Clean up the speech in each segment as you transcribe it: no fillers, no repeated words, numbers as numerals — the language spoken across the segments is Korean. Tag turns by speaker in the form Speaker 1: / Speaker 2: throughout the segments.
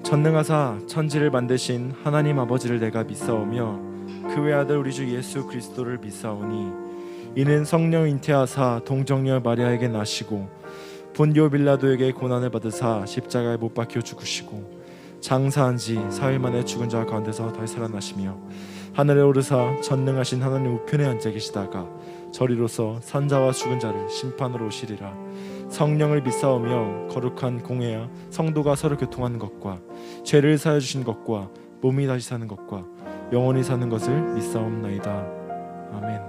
Speaker 1: 전능하사 천지를 만드신 하나님 아버지를 내가 믿사오며 그 외아들 우리 주 예수 그리스도를 믿사오니 이는 성령 잉태하사 동정녀 마리아에게 나시고 본디오 빌라도에게 고난을 받으사 십자가에 못 박혀 죽으시고 장사한 지 사흘 만에 죽은 자 가운데서 다시 살아나시며 하늘에 오르사 전능하신 하나님 우편에 앉아 계시다가 저리로서 산자와 죽은 자를 심판으로 오시리라. 성령을 믿사오며 거룩한 공회와 성도가 서로 교통하는 것과 죄를 사하여 주신 것과 몸이 다시 사는 것과 영원히 사는 것을 믿사옵나이다. 아멘.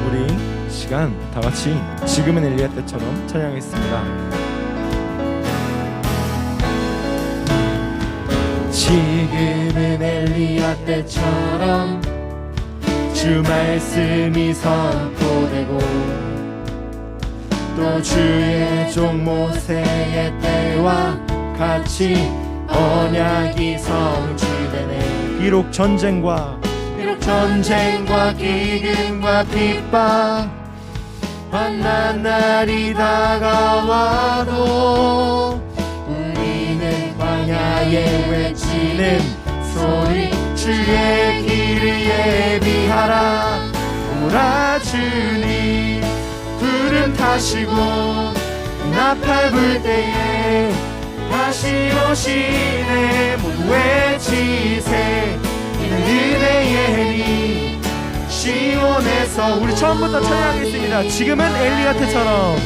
Speaker 1: 우리 시간 다 같이 지금은 엘리야 때처럼 찬양하겠습니다.
Speaker 2: 지금은 엘리야 때처럼 주 말씀이 선포되고 또 주의 종 모세의 때와 같이 언약이 성취되네.
Speaker 1: 비록 전쟁과
Speaker 2: 기근과 핍박 환난 날이 다가와도 우리는 광야에 외치는 소리 주의 길을 예비하라. 오라 주님 구름 타시고 나팔 불 때에 다시 오시네. 모두 외치세 이는 은혜의 해니 시온에서.
Speaker 1: 우리 처음부터 찬양하겠습니다. 지금은 엘리야 때처럼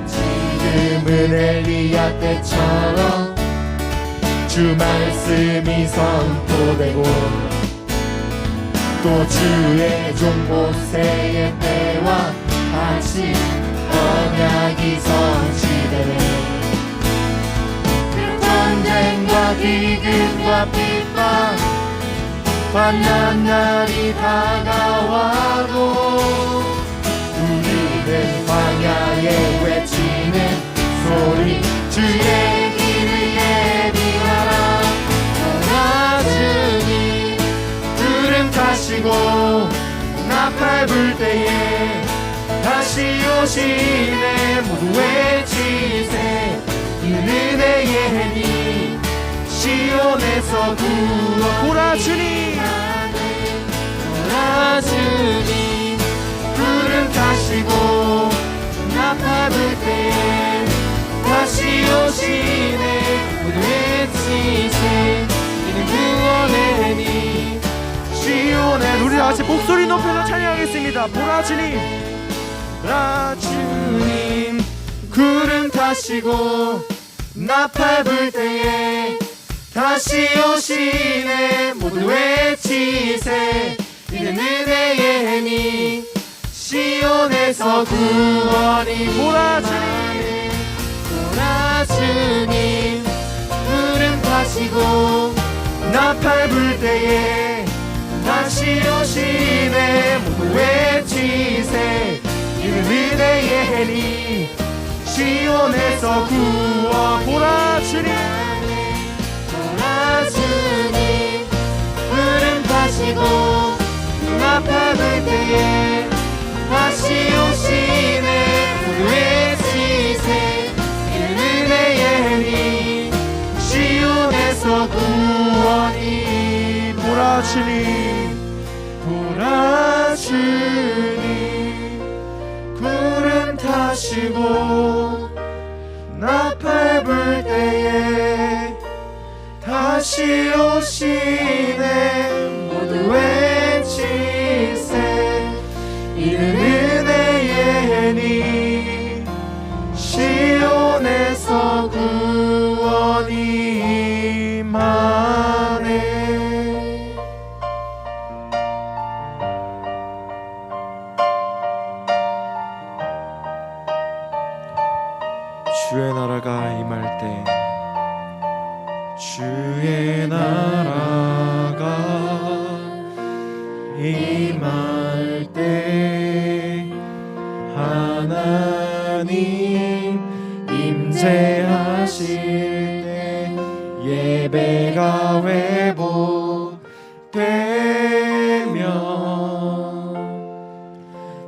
Speaker 2: 지금은 엘리야 때처럼 주 말씀이 선포되고 또 주의 종 모세의 때와 같이 언약이 성취되네. 전쟁과 기근과 핍박 환난 날이 다가와도 우리는 광야에 외치는 소리 주의 길을 예비하라. 오라 주님 구름 타시고 나팔 불 때에 다시 오시네. 모두 외치세 이는 은혜의 해니 시온에서 구원.
Speaker 1: 오라 주님
Speaker 2: 오라 주님 구름 타시고 나팔 불 때에 다시 오시네. 모두 외치세 이는 구원의 해니 시온에서.
Speaker 1: 우리 다같이 목소리 높여서 찬양하겠습니다. 보라 주님
Speaker 2: 오라 주님 구름 타시고 나팔 불 때에 다시 오시네. 모두 외치세 이는 은혜의 해니 시온에서 구원이.
Speaker 1: 보라 주님
Speaker 2: 오라 주님 구름 타시고 나팔 불 때에 다시 오시네. 모두 외치세 이는 은혜의 해니 시온에서 구원.
Speaker 1: 보라 주님
Speaker 2: 오라 주님 구름 타시고 나팔 불 때에 다시 오시네. 모두 외치세 이는 은혜의 해니 시온에서 구원이.
Speaker 1: 보라 주님
Speaker 2: 보라 주님 구름 타시고 나팔 불 때에 다시 오시네. 모두 외치세 이는 은혜의 해니 시온에서 구원이 임하네.
Speaker 1: 주의 나라가 임할 때 주의 나라가 임할 때 하나님 임재하실 때 예배가 회복되며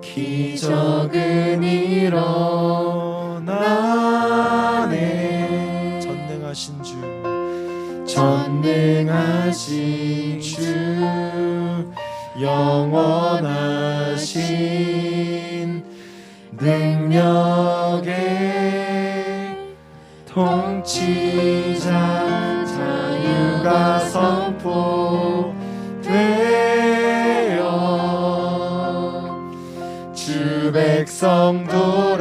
Speaker 2: 기적은 일어나네.
Speaker 1: 전능하신 주
Speaker 2: 전능하신 주 영원하신 능력의 통치자 자유가 선포되어 주 백성 돌아오네.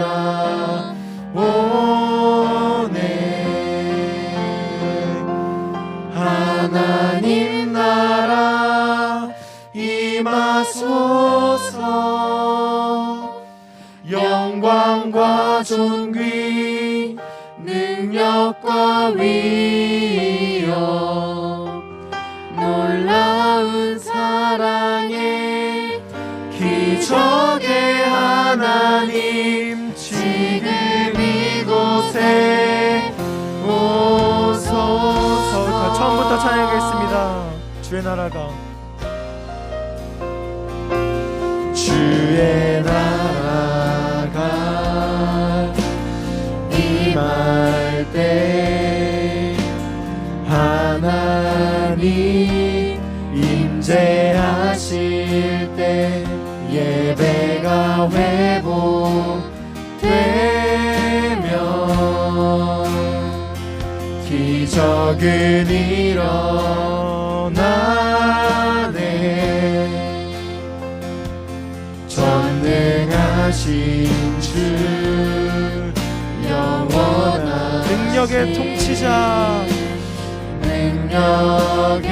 Speaker 2: 하나님 나라 임하소서. 영광과 존귀 능력과 위엄 놀라운 사랑의 기적의 하나님 지금 이곳에 오소서.
Speaker 1: 다 처음부터 찬양하겠습니다. 주의 나라가
Speaker 2: 주의 나라가 임할 때 하나님 임재하실 때 예배가 회복되며 기적은 일어나네. 전능하신 주 영원한
Speaker 1: 능력의 통치자
Speaker 2: 능력의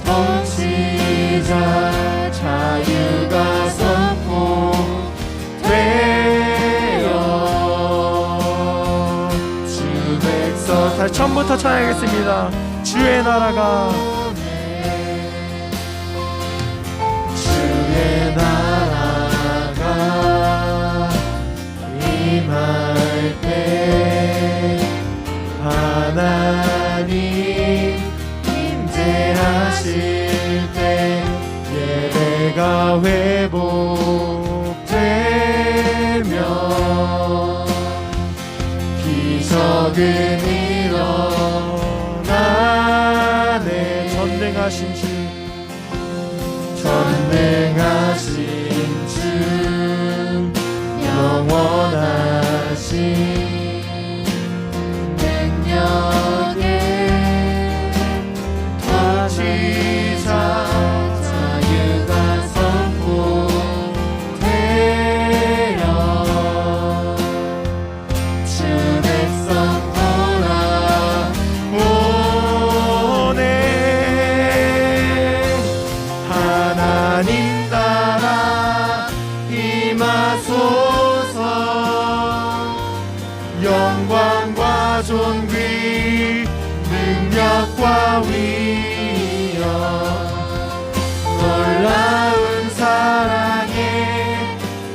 Speaker 2: 통치자 자유가 선포되어 주 백성
Speaker 1: 다시 처음부터 찬양하겠습니다. 주의 나라가
Speaker 2: 주의 나라가 임할 때 하나님 임재하실 때 예배가 회복되며 기적은 일어나네.
Speaker 1: 전능하신 주
Speaker 2: 전능하신 주 영원하신 능력의 통치자 자유가 선포되어 주 백성 돌아오네. 하나님 나라 임하소서. 영광과 존귀 능력과 위엄 놀라운 사랑의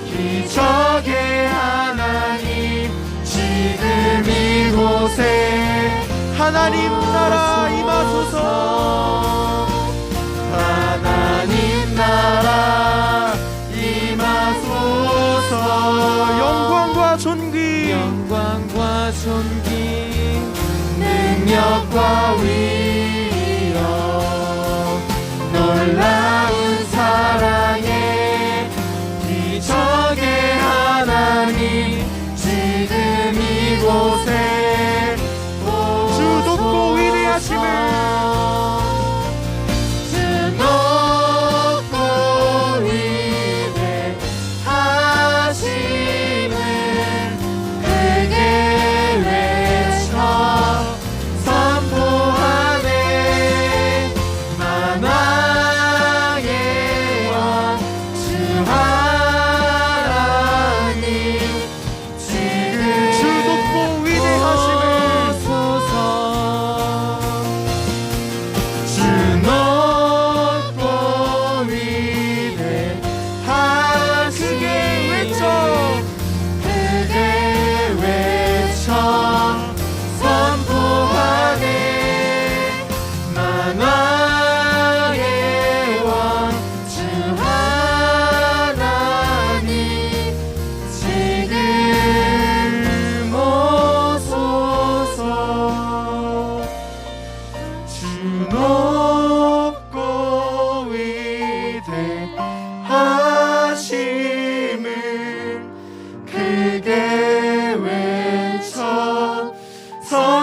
Speaker 2: 기적의 하나님 지금 이곳에
Speaker 1: 하나님 나라 임하소서.
Speaker 2: 하나님 나라 임하소서.
Speaker 1: 영광과 존귀
Speaker 2: 영광과 존귀 능력과 위엄 놀라운 사랑의 기적의 하나님 지금 이곳에
Speaker 1: 주 높고 위대하심을
Speaker 2: 주 높고 위대하심을 크게 외쳐 선포하네. 만왕의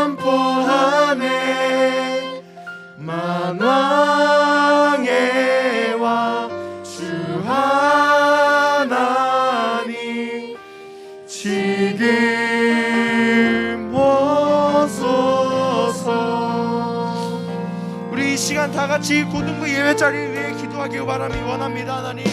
Speaker 1: 선포하네 만왕의 왕 주 하나님 지금 오소서. 우리 이 시간 다 같이 고등부 예배 자리를 위해 기도하길 원합니다. 하나님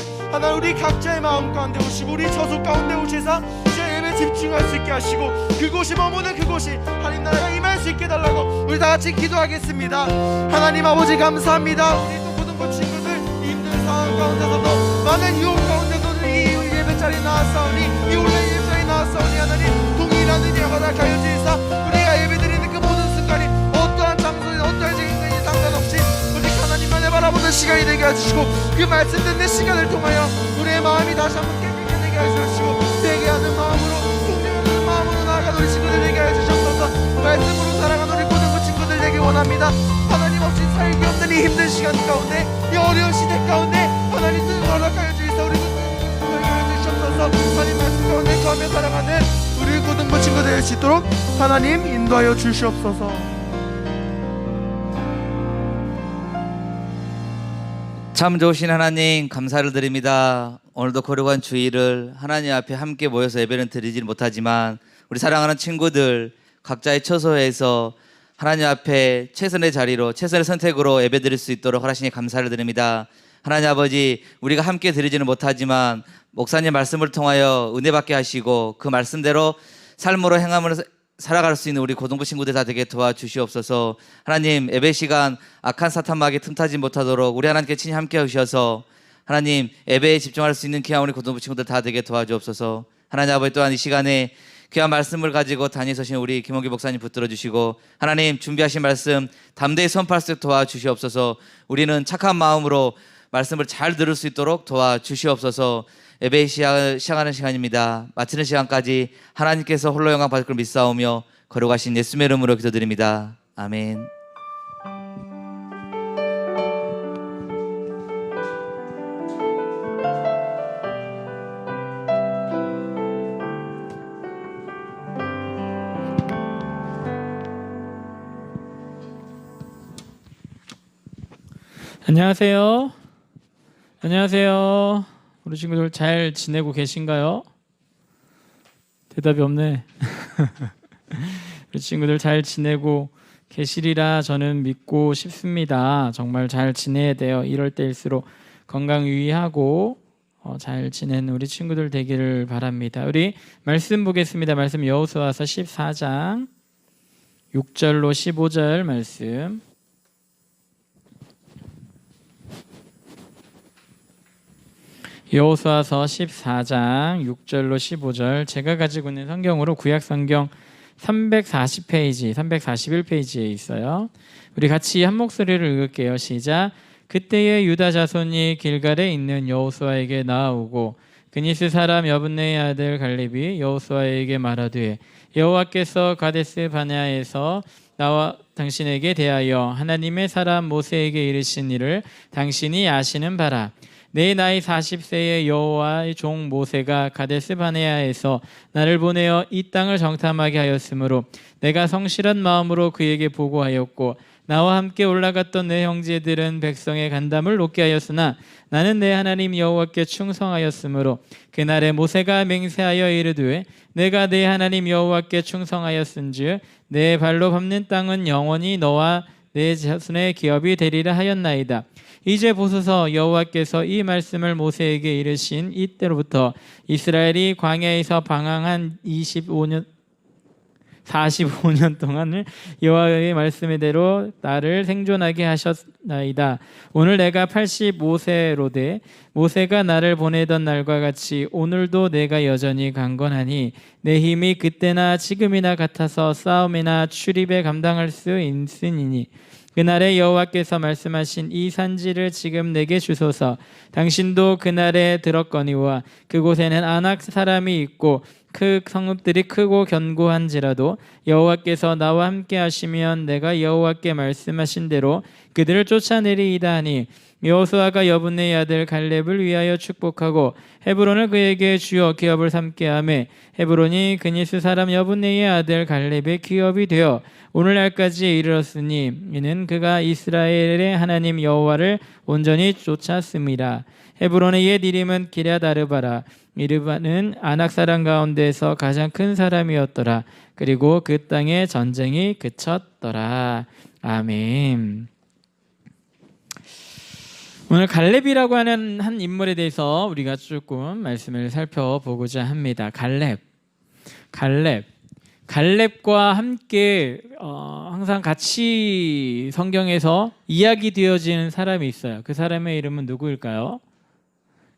Speaker 1: 우리 각자의 마음 가운데 오시고 우리 저속 가운데 오시사 주의 예배 집중할 수 있게 하시고 그곳이 머무는 그곳이 하나님 나라가 임할 수 있게 달라고 우리 다 같이 기도하겠습니다. 하나님 아버지 감사합니다. 우리 또 고등부 친구들 힘든 상황 가운데서도 많은 유혹 가운데서도 이 예배 자리에 나왔사오니 이 온라인 예배 자리에 나왔사오니 하나님 동일한 은혜와 허락하여 주시사 우리가 예배드리는 그 모든 순간이 어떠한 장소이나 어떠한 지경이든지 상관없이 우리 하나님만을 바라보는 시간이 되게 해주시고 그 말씀 듣는 시간을 통하여 우리의 마음이 다시 한번 깨끗하게 되게 해주시고 되게 하는 마음으로 공경하는 마음으로 나아가는 우리 친구들 되게 해주시옵소서. 말씀으로 살아가는 우리 고등부 친구들 되기 원합니다. 하나님 없이 살기 없는 이 힘든 시간 가운데 이 어려운 시대 가운데 하나님 뜻을 허락하여 주시사 우리 되게 해주시옵소서. 하나님 말씀 가운데 거하며 살아가는 우리 고등부 친구들 될 수 있도록 하나님 인도하여 주시옵소서.
Speaker 3: 참 좋으신 하나님 감사를 드립니다. 오늘도 거룩한 주일을 하나님 앞에 함께 모여서 예배는 드리지 못하지만 우리 사랑하는 친구들 각자의 처소에서 하나님 앞에 최선의 자리로 최선의 선택으로 예배 드릴 수 있도록 하시니 감사를 드립니다. 하나님 아버지 우리가 함께 드리지는 못하지만 목사님 말씀을 통하여 은혜 받게 하시고 그 말씀대로 삶으로 행함으로 살아갈 수 있는 우리 고등부 친구들 다 되게 도와주시옵소서. 하나님 예배 시간 악한 사탄 마귀에 틈타지 못하도록 우리 하나님께 친히 함께 하셔서 하나님 예배에 집중할 수 있는 귀한 우리 고등부 친구들 다 되게 도와주옵소서. 하나님 아버지 또한 이 시간에 귀한 말씀을 가지고 다니서신 우리 김홍기 목사님 붙들어 주시고 하나님 준비하신 말씀 담대히 선포할 수 있도록 도와주시옵소서. 우리는 착한 마음으로 말씀을 잘 들을 수 있도록 도와주시옵소서. 예배 시작하는 시간입니다. 마치는 시간까지 하나님께서 홀로 영광 받을 걸 믿사오며 거룩하신 예수님의 이름으로 기도드립니다. 아멘.
Speaker 2: 안녕하세요. 안녕하세요. 우리 친구들 잘 지내고 계신가요? 대답이 없네. 우리 친구들 잘 지내고 계시리라 저는 믿고 싶습니다. 정말 잘 지내야 돼요. 이럴 때일수록 건강 유의하고 잘 지내는 우리 친구들 되기를 바랍니다. 우리 말씀 보겠습니다. 말씀 여호수아서 14장 6절로 15절 말씀. 여호수아서 14장 6절로 15절 제가 가지고 있는 성경으로 구약성경 340페이지, 341페이지에 있어요. 우리 같이 한 목소리를 읽을게요. 시작. 그때에 유다 자손이 길갈에 있는 여호수아에게 나아오고 그니스 사람 여분네의 아들 갈렙이 여호수아에게 말하되 여호와께서 가데스 바네아에서 나와 당신에게 대하여 하나님의 사람 모세에게 이르신 일을 당신이 아시는 바라. 내 나이 40세의 여호와의 종 모세가 가데스 바네아에서 나를 보내어 이 땅을 정탐하게 하였으므로 내가 성실한 마음으로 그에게 보고하였고 나와 함께 올라갔던 내 형제들은 백성의 간담을 놓게 하였으나 나는 내 하나님 여호와께 충성하였으므로 그날에 모세가 맹세하여 이르되 내가 내 하나님 여호와께 충성하였은즉 내 발로 밟는 땅은 영원히 너와 내 자손의 기업이 되리라 하였나이다. 이제 보소서 여호와께서 이 말씀을 모세에게 이르신 이때로부터 이스라엘이 광야에서 방황한 45년 동안을 여호와의 말씀대로 나를 생존하게 하셨나이다. 오늘 내가 85세로되 모세가 나를 보내던 날과 같이 오늘도 내가 여전히 강건하니 내 힘이 그때나 지금이나 같아서 싸움이나 출입에 감당할 수 있으니 그날에 여호와께서 말씀하신 이 산지를 지금 내게 주소서. 당신도 그날에 들었거니와 그곳에는 아낙 사람이 있고 그 성읍들이 크고 견고한지라도 여호와께서 나와 함께 하시면 내가 여호와께 말씀하신 대로 그들을 쫓아내리이다 하니 여호수아가 여분네의 아들 갈렙을 위하여 축복하고 헤브론을 그에게 주어 기업을 삼게 하매 헤브론이 그니스 사람 여분네의 아들 갈렙의 기업이 되어 오늘날까지 이르렀으니 이는 그가 이스라엘의 하나님 여호와를 온전히 쫓았습니다. 헤브론의 옛 이름은 기럇 아르바라. 이르바는 아낙 사람 가운데서 가장 큰 사람이었더라. 그리고 그 땅에 전쟁이 그쳤더라. 아멘. 오늘 갈렙이라고 하는 한 인물에 대해서 우리가 조금 말씀을 살펴보고자 합니다. 갈렙과 함께 항상 같이 성경에서 이야기되어지는 사람이 있어요. 그 사람의 이름은 누구일까요?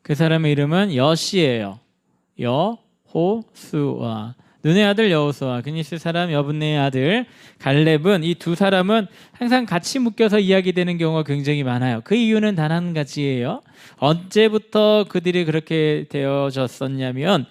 Speaker 2: 그 사람의 이름은 여시예요. 여호수아. 눈의 아들 여호수아, 그니스 사람 여분네의 아들 갈렙은, 이 두 사람은 항상 같이 묶여서 이야기되는 경우가 굉장히 많아요. 그 이유는 단 한 가지예요. 언제부터 그들이 그렇게 되어졌었냐면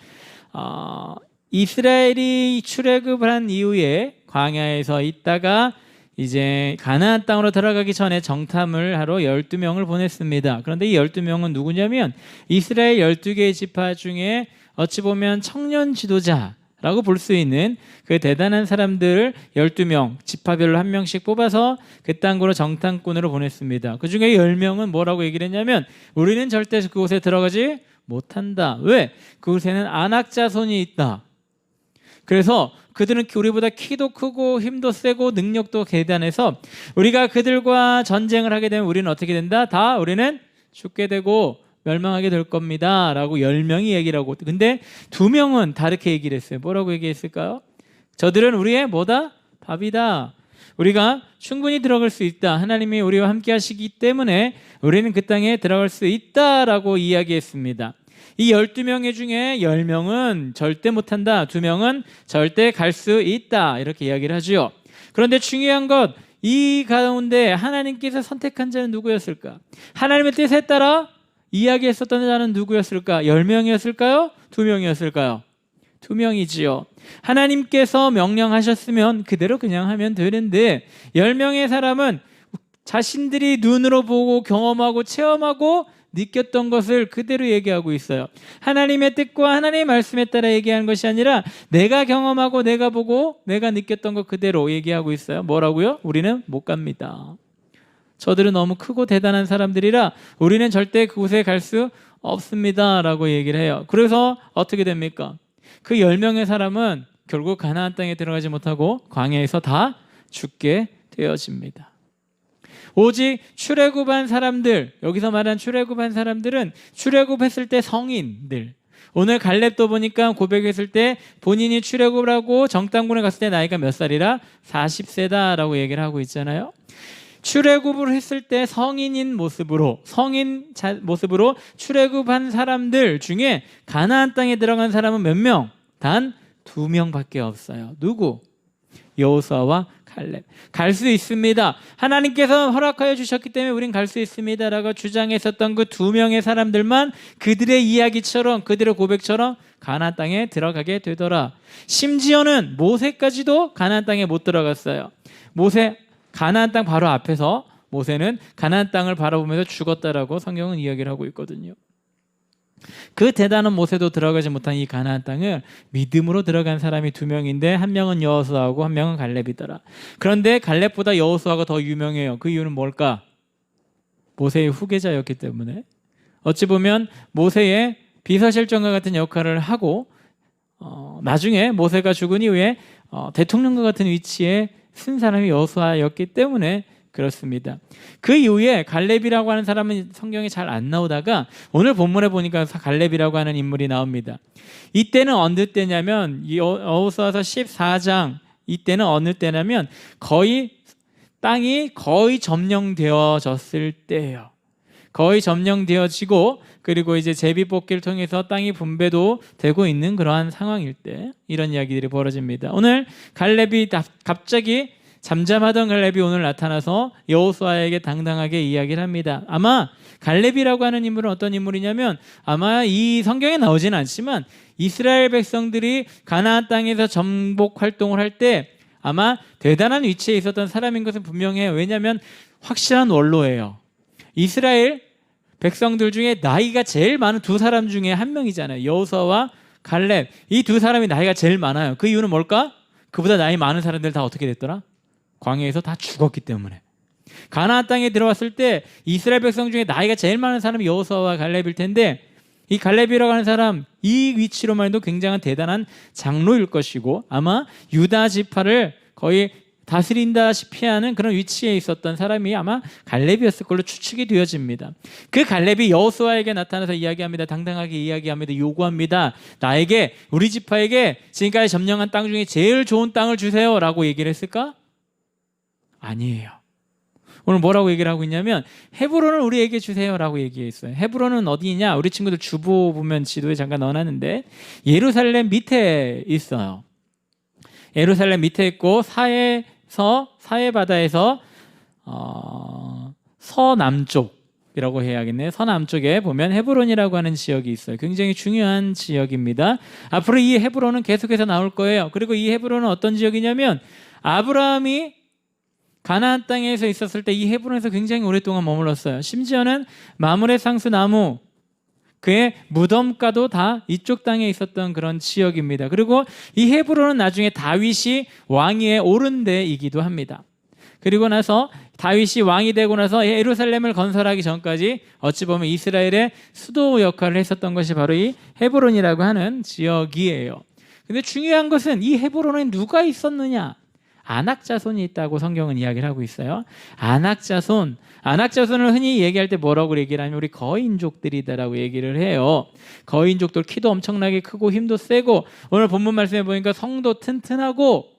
Speaker 2: 이스라엘이 출애굽을 한 이후에 광야에서 있다가 이제 가나안 땅으로 들어가기 전에 정탐을 하러 12명을 보냈습니다. 그런데 이 12명은 누구냐면 이스라엘 12개의 지파 중에 어찌 보면 청년 지도자라고 볼 수 있는 그 대단한 사람들 12명, 지파별로 한 명씩 뽑아서 그 땅으로 정탐꾼으로 보냈습니다. 그 중에 10명은 뭐라고 얘기를 했냐면 우리는 절대 그곳에 들어가지 못한다. 왜? 그곳에는 아낙 자손이 있다. 그래서 그들은 우리보다 키도 크고 힘도 세고 능력도 대단해서 우리가 그들과 전쟁을 하게 되면 우리는 어떻게 된다? 우리는 죽게 되고 멸망하게 될 겁니다 라고 10명이 얘기를 하고, 근데 2명은 다르게 얘기를 했어요. 뭐라고 얘기했을까요? 저들은 우리의 뭐다? 밥이다. 우리가 충분히 들어갈 수 있다. 하나님이 우리와 함께 하시기 때문에 우리는 그 땅에 들어갈 수 있다라고 이야기했습니다. 이 12명 중에 10명은 절대 못한다. 2명은 절대 갈 수 있다. 이렇게 이야기를 하죠. 그런데 중요한 것, 이 가운데 하나님께서 선택한 자는 누구였을까? 하나님의 뜻에 따라 이야기했었던 자는 누구였을까? 10명이었을까요? 2명이었을까요? 2명이지요. 하나님께서 명령하셨으면 그대로 그냥 하면 되는데 10명의 사람은 자신들이 눈으로 보고 경험하고 체험하고 느꼈던 것을 그대로 얘기하고 있어요. 하나님의 뜻과 하나님의 말씀에 따라 얘기하는 것이 아니라 내가 경험하고 내가 보고 내가 느꼈던 것 그대로 얘기하고 있어요. 뭐라고요? 우리는 못 갑니다. 저들은 너무 크고 대단한 사람들이라 우리는 절대 그곳에 갈 수 없습니다 라고 얘기를 해요. 그래서 어떻게 됩니까? 그 10명의 사람은 결국 가나안 땅에 들어가지 못하고 광야에서 다 죽게 되어집니다. 오직 출애굽한 사람들, 여기서 말한 출애굽한 사람들은 출애굽했을 때 성인들. 오늘 갈렙도 보니까 고백했을 때 본인이 출애굽을 하고 정탐꾼에 갔을 때 나이가 몇 살이라 40세다라고 얘기를 하고 있잖아요. 출애굽을 했을 때 성인인 모습으로 출애굽한 사람들 중에 가나안 땅에 들어간 사람은 몇 명? 단 2명밖에 없어요. 누구? 여호수아와 갈렙. 갈 수 있습니다. 하나님께서 허락하여 주셨기 때문에 우린 갈 수 있습니다라고 주장했었던 그 2명의 사람들만 그들의 이야기처럼, 그들의 고백처럼 가나안 땅에 들어가게 되더라. 심지어는 모세까지도 가나안 땅에 못 들어갔어요. 모세 가나안 땅 바로 앞에서 모세는 가나안 땅을 바라보면서 죽었다라고 성경은 이야기를 하고 있거든요. 그 대단한 모세도 들어가지 못한 이 가나안 땅을 믿음으로 들어간 사람이 2명인데 한 명은 여호수아고 한 명은 갈렙이더라. 그런데 갈렙보다 여호수아가 더 유명해요. 그 이유는 뭘까? 모세의 후계자였기 때문에. 어찌 보면 모세의 비서실장과 같은 역할을 하고 나중에 모세가 죽은 이후에 대통령과 같은 위치에 쓴 사람이 여호수아였기 때문에 그렇습니다. 그 이후에 갈렙이라고 하는 사람은 성경에 잘 안 나오다가 오늘 본문에 보니까 갈렙이라고 하는 인물이 나옵니다. 이때는 어느 때냐면 여호수아서 14장, 이때는 어느 때냐면 땅이 거의 점령되어졌을 때예요. 거의 점령되어지고 그리고 이제 제비뽑기를 통해서 땅이 분배도 되고 있는 그러한 상황일 때 이런 이야기들이 벌어집니다. 오늘 갈렙이 갑자기 잠잠하던 갈렙이 오늘 나타나서 여호수아에게 당당하게 이야기를 합니다. 아마 갈렙이라고 하는 인물은 어떤 인물이냐면 아마 이 성경에 나오지는 않지만 이스라엘 백성들이 가나안 땅에서 정복 활동을 할 때 아마 대단한 위치에 있었던 사람인 것은 분명해요. 왜냐하면 확실한 원로예요. 이스라엘 백성들 중에 나이가 제일 많은 두 사람 중에 한 명이잖아요. 여호수아와 갈렙. 이 두 사람이 나이가 제일 많아요. 그 이유는 뭘까? 그보다 나이 많은 사람들 다 어떻게 됐더라? 광야에서 다 죽었기 때문에. 가나안 땅에 들어왔을 때 이스라엘 백성 중에 나이가 제일 많은 사람이 여호수아와 갈렙일 텐데 이 갈렙이라고 하는 사람 이 위치로만 해도 굉장한 대단한 장로일 것이고 아마 유다 지파를 거의 다스린다시피 하는 그런 위치에 있었던 사람이 아마 갈렙이었을 걸로 추측이 되어집니다. 그 갈렙이 여호수아에게 나타나서 이야기합니다. 당당하게 이야기합니다. 요구합니다. 나에게 우리 지파에게 지금까지 점령한 땅 중에 제일 좋은 땅을 주세요라고 얘기를 했을까? 아니에요. 오늘 뭐라고 얘기를 하고 있냐면 헤브론을 우리에게 주세요라고 얘기했어요. 헤브론은 어디냐? 우리 친구들 주보 보면 지도에 잠깐 넣어놨는데 예루살렘 밑에 있어요. 예루살렘 밑에 있고 사해 바다에서 서남쪽이라고 해야겠네요. 서남쪽에 보면 헤브론이라고 하는 지역이 있어요. 굉장히 중요한 지역입니다. 앞으로 이 헤브론은 계속해서 나올 거예요. 그리고 이 헤브론은 어떤 지역이냐면 아브라함이 가나안 땅에서 있었을 때 이 헤브론에서 굉장히 오랫동안 머물렀어요. 심지어는 마므레 상수 나무 그의 무덤가도 다 이쪽 땅에 있었던 그런 지역입니다. 그리고 이 헤브론은 나중에 다윗이 왕위에 오른 데이기도 합니다. 그리고 나서 다윗이 왕이 되고 나서 예루살렘을 건설하기 전까지 어찌 보면 이스라엘의 수도 역할을 했었던 것이 바로 이 헤브론이라고 하는 지역이에요. 근데 중요한 것은 이 헤브론에 누가 있었느냐? 아낙 자손이 있다고 성경은 이야기를 하고 있어요. 아낙 자손을 흔히 얘기할 때 뭐라고 얘기를 하냐면 우리 거인족들이다라고 얘기를 해요. 거인족들 키도 엄청나게 크고 힘도 세고 오늘 본문 말씀해 보니까 성도 튼튼하고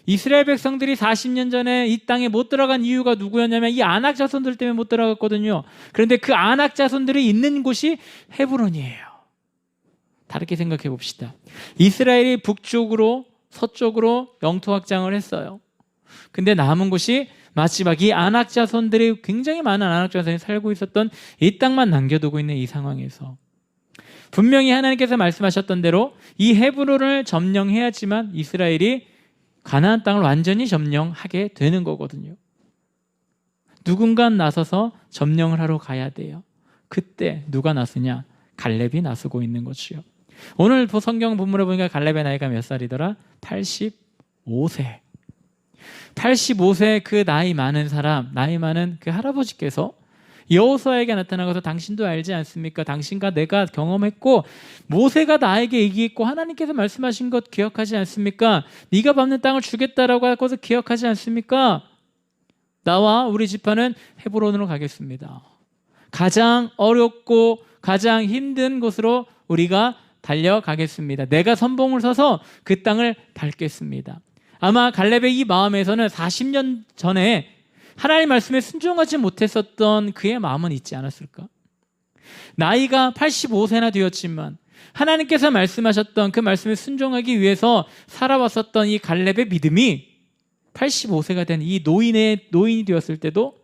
Speaker 2: 이스라엘 백성들이 40년 전에 이 땅에 못 들어간 이유가 누구였냐면 이 아낙 자손들 때문에 못 들어갔거든요. 그런데 그 아낙 자손들이 있는 곳이 헤브론이에요. 다르게 생각해 봅시다. 이스라엘이 북쪽으로 서쪽으로 영토 확장을 했어요. 근데 남은 곳이 마지막 이 아낙 자손들이 굉장히 많은 아낙 자손이 살고 있었던 이 땅만 남겨두고 있는 이 상황에서 분명히 하나님께서 말씀하셨던 대로 이 헤브론을 점령해야지만 이스라엘이 가나안 땅을 완전히 점령하게 되는 거거든요. 누군가 나서서 점령을 하러 가야 돼요. 그때 누가 나서냐? 갈렙이 나서고 있는 거지요. 오늘 성경 본문에 보니까 갈렙의 나이가 몇 살이더라? 85세. 85세 그 나이 많은 사람, 나이 많은 그 할아버지께서 여호수아에게 나타나서 당신도 알지 않습니까? 당신과 내가 경험했고 모세가 나에게 얘기했고 하나님께서 말씀하신 것 기억하지 않습니까? 네가 밟는 땅을 주겠다라고 할 것을 기억하지 않습니까? 나와 우리 지파는 헤브론으로 가겠습니다. 가장 어렵고 가장 힘든 곳으로 우리가 달려가겠습니다. 내가 선봉을 서서 그 땅을 밟겠습니다. 아마 갈렙의 이 마음에서는 40년 전에 하나님 말씀에 순종하지 못했었던 그의 마음은 있지 않았을까? 나이가 85세나 되었지만 하나님께서 말씀하셨던 그 말씀에 순종하기 위해서 살아왔었던 이 갈렙의 믿음이 85세가 된 이 노인이 되었을 때도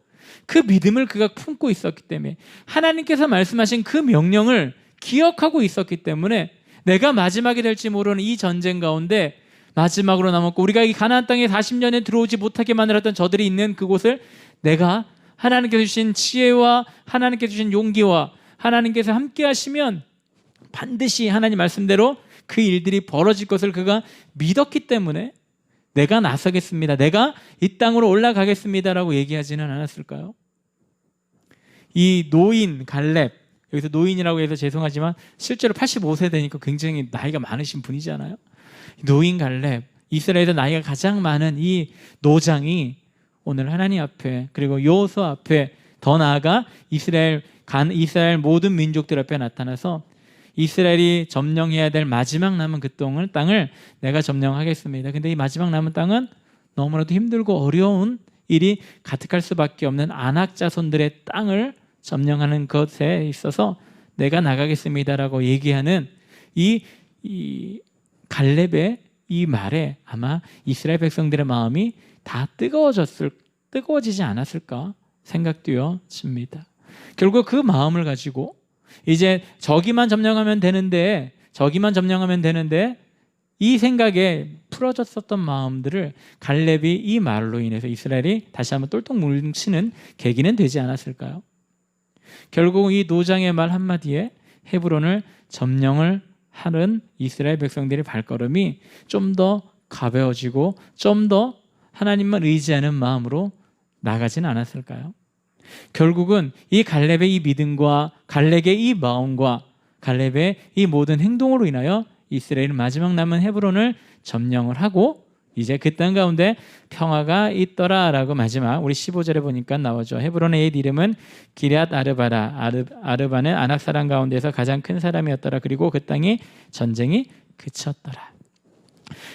Speaker 2: 그 믿음을 그가 품고 있었기 때문에 하나님께서 말씀하신 그 명령을 기억하고 있었기 때문에 내가 마지막이 될지 모르는 이 전쟁 가운데 마지막으로 남았고 우리가 이 가나안 땅에 40년에 들어오지 못하게 만들었던 저들이 있는 그곳을 내가 하나님께서 주신 지혜와 하나님께서 주신 용기와 하나님께서 함께 하시면 반드시 하나님 말씀대로 그 일들이 벌어질 것을 그가 믿었기 때문에 내가 나서겠습니다. 내가 이 땅으로 올라가겠습니다라고 얘기하지는 않았을까요? 이 노인 갈렙, 여기서 노인이라고 해서 죄송하지만 실제로 85세 되니까 굉장히 나이가 많으신 분이잖아요. 노인 갈렙, 이스라엘에서 나이가 가장 많은 이 노장이 오늘 하나님 앞에 그리고 여호수아 앞에 더 나아가 이스라엘 모든 민족들 앞에 나타나서 이스라엘이 점령해야 될 마지막 남은 그 땅을 내가 점령하겠습니다. 근데 이 마지막 남은 땅은 너무나도 힘들고 어려운 일이 가득할 수밖에 없는 아낙 자손들의 땅을 점령하는 것에 있어서 내가 나가겠습니다라고 얘기하는 이 갈렙의 이 말에 아마 이스라엘 백성들의 마음이 다 뜨거워지지 않았을까 생각되어집니다. 결국 그 마음을 가지고 이제 저기만 점령하면 되는데 이 생각에 풀어졌었던 마음들을 갈렙이 이 말로 인해서 이스라엘이 다시 한번 똘똘 뭉치는 계기는 되지 않았을까요? 결국 이 노장의 말 한마디에 헤브론을 점령을 하는 이스라엘 백성들의 발걸음이 좀 더 가벼워지고 좀 더 하나님만 의지하는 마음으로 나가진 않았을까요? 결국은 이 갈렙의 이 믿음과 갈렙의 이 마음과 갈렙의 이 모든 행동으로 인하여 이스라엘은 마지막 남은 헤브론을 점령을 하고 이제 그 땅 가운데 평화가 있더라라고 마지막 우리 15절에 보니까 나오죠. 헤브론의 옛 이름은 기럇 아르바라. 아르바는 아낙 사람 가운데서 가장 큰 사람이었더라. 그리고 그 땅이 전쟁이 그쳤더라.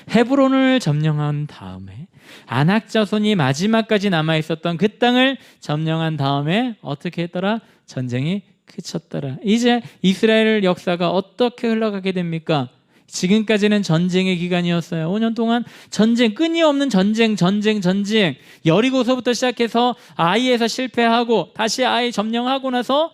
Speaker 2: 헤브론을 점령한 다음에 아낙 자손이 마지막까지 남아 있었던 그 땅을 점령한 다음에 어떻게 했더라? 전쟁이 그쳤더라. 이제 이스라엘 역사가 어떻게 흘러가게 됩니까? 지금까지는 전쟁의 기간이었어요. 5년 동안 전쟁, 끊임없는 전쟁. 여리고서부터 시작해서 아이에서 실패하고 다시 아이 점령하고 나서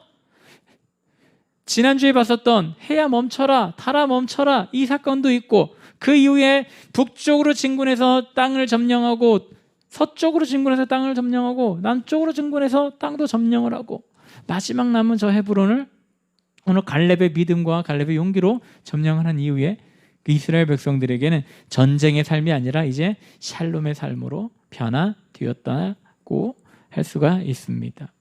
Speaker 2: 지난주에 봤었던 해야 멈춰라, 달아 멈춰라 이 사건도 있고 그 이후에 북쪽으로 진군해서 땅을 점령하고 서쪽으로 진군해서 땅을 점령하고 남쪽으로 진군해서 땅도 점령을 하고 마지막 남은 저 헤브론을 오늘 갈렙의 믿음과 갈렙의 용기로 점령을 한 이후에 그 이스라엘 백성들에게는 전쟁의 삶이 아니라 이제 샬롬의 삶으로 변화되었다고 할 수가 있습니다.